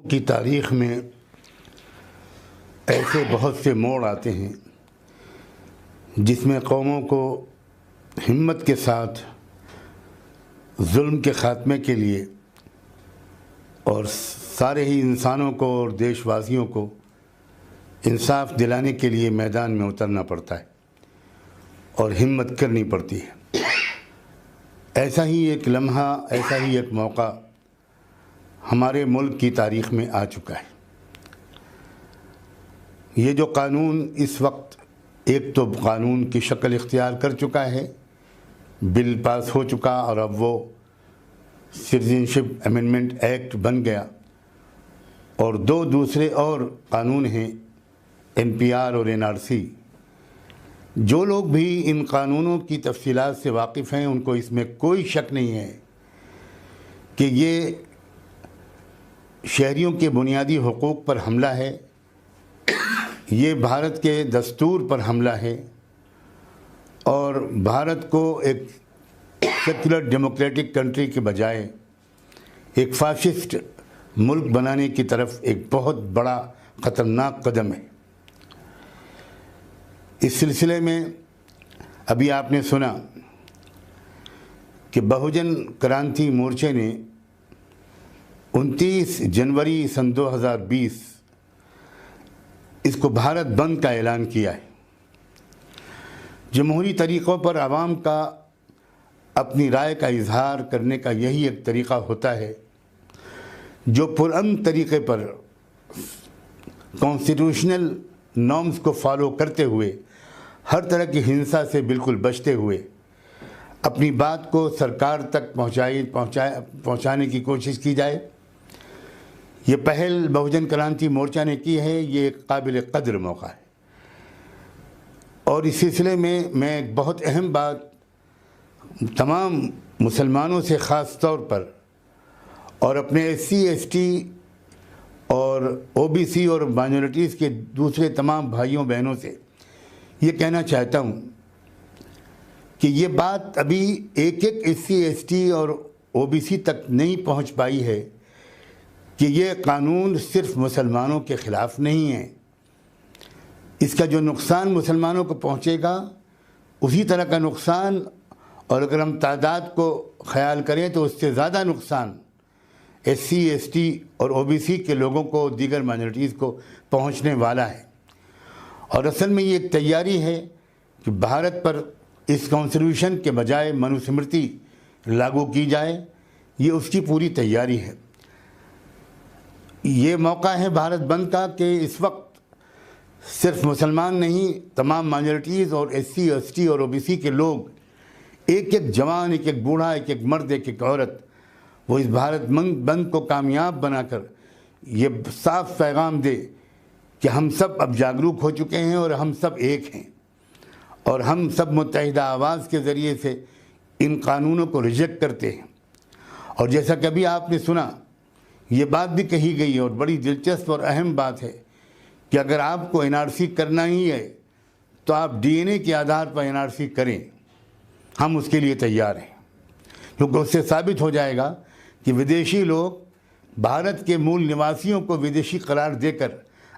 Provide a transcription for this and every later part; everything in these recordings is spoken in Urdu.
کی تاریخ میں ایسے بہت سے موڑ آتے ہیں جس میں قوموں کو ہمت کے ساتھ ظلم کے خاتمے کے لیے اور سارے ہی انسانوں کو اور دیش واسیوں کو انصاف دلانے کے لیے میدان میں اترنا پڑتا ہے اور ہمت کرنی پڑتی ہے۔ ایسا ہی ایک لمحہ، ایسا ہی ایک موقع ہمارے ملک کی تاریخ میں آ چکا ہے۔ یہ جو قانون اس وقت ایک تو قانون کی شکل اختیار کر چکا ہے، بل پاس ہو چکا اور اب وہ سٹیزنشپ امینڈمنٹ ایکٹ بن گیا، اور دو دوسرے اور قانون ہیں NPR اور NRC۔ جو لوگ بھی ان قانونوں کی تفصیلات سے واقف ہیں ان کو اس میں کوئی شک نہیں ہے کہ یہ شہریوں کے بنیادی حقوق پر حملہ ہے، یہ بھارت کے دستور پر حملہ ہے اور بھارت کو ایک سیکولر ڈیموکریٹک کنٹری کے بجائے ایک فاشسٹ ملک بنانے کی طرف ایک بہت بڑا خطرناک قدم ہے۔ اس سلسلے میں ابھی آپ نے سنا کہ بہوجن کرانتی مورچے نے 29 جنوری سن 2020 اس کو بھارت بند کا اعلان کیا ہے۔ جمہوری طریقوں پر عوام کا اپنی رائے کا اظہار کرنے کا یہی ایک طریقہ ہوتا ہے جو پرامن طریقے پر کانسٹیٹیوشنل نارمز کو فالو کرتے ہوئے ہر طرح کی ہنسا سے بالکل بچتے ہوئے اپنی بات کو سرکار تک پہنچانے کی کوشش کی جائے۔ یہ پہل بہوجن کرانتی مورچہ نے کی ہے، یہ ایک قابل قدر موقع ہے۔ اور اس سلسلے میں ایک بہت اہم بات تمام مسلمانوں سے خاص طور پر اور اپنے SC ST اور OBC اور مائنورٹیز کے دوسرے تمام بھائیوں بہنوں سے یہ کہنا چاہتا ہوں کہ یہ بات ابھی ایک SC ST اور OBC تک نہیں پہنچ پائی ہے کہ یہ قانون صرف مسلمانوں کے خلاف نہیں ہے۔ اس کا جو نقصان مسلمانوں کو پہنچے گا اسی طرح کا نقصان، اور اگر ہم تعداد کو خیال کریں تو اس سے زیادہ نقصان SC ST اور OBC کے لوگوں کو، دیگر مائنورٹیز کو پہنچنے والا ہے۔ اور اصل میں یہ ایک تیاری ہے کہ بھارت پر اس کانسٹیٹیوشن کے بجائے منوسمرتی لاگو کی جائے، یہ اس کی پوری تیاری ہے۔ یہ موقع ہے بھارت بند کا کہ اس وقت صرف مسلمان نہیں، تمام مائنورٹیز اور SC ST اور OBC کے لوگ، ایک جوان، ایک بوڑھا، ایک مرد، ایک عورت، وہ اس بھارت بند کو کامیاب بنا کر یہ صاف پیغام دے کہ ہم سب اب جاگروک ہو چکے ہیں اور ہم سب ایک ہیں، اور ہم سب متحدہ آواز کے ذریعے سے ان قانونوں کو ریجیکٹ کرتے ہیں۔ اور جیسا کہ ابھی آپ نے سنا، یہ بات بھی کہی گئی اور بڑی دلچسپ اور اہم بات ہے کہ اگر آپ کو NRC کرنا ہی ہے تو آپ DNA کے آدھار پر NRC کریں، ہم اس کے لیے تیار ہیں، کیونکہ اس سے ثابت ہو جائے گا کہ ودیشی لوگ بھارت کے مول نواسیوں کو ودیشی قرار دے کر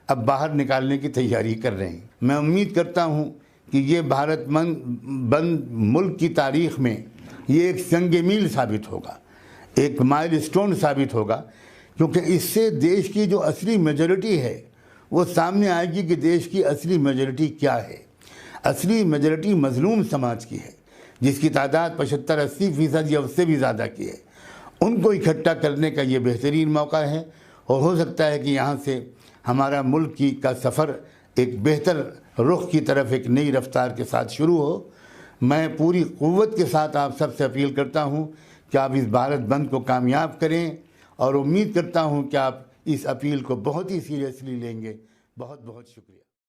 اب باہر نکالنے کی تیاری کر رہے ہیں۔ میں امید کرتا ہوں کہ یہ بھارت بند ملک کی تاریخ میں یہ ایک سنگ میل ثابت ہوگا، ایک مائل سٹون ثابت ہوگا، کیونکہ اس سے دیش کی جو اصلی میجورٹی ہے وہ سامنے آئے گی کہ دیش کی اصلی میجورٹی کیا ہے۔ اصلی میجورٹی مظلوم سماج کی ہے، جس کی تعداد 75-80% یا اس سے بھی زیادہ کی ہے۔ ان کو اکٹھا کرنے کا یہ بہترین موقع ہے، اور ہو سکتا ہے کہ یہاں سے ہمارا ملک کا سفر ایک بہتر رخ کی طرف ایک نئی رفتار کے ساتھ شروع ہو۔ میں پوری قوت کے ساتھ آپ سب سے اپیل کرتا ہوں کہ آپ اس بھارت بند کو کامیاب کریں، اور امید کرتا ہوں کہ آپ اس اپیل کو بہت ہی سیریسلی لیں گے۔ بہت بہت شکریہ۔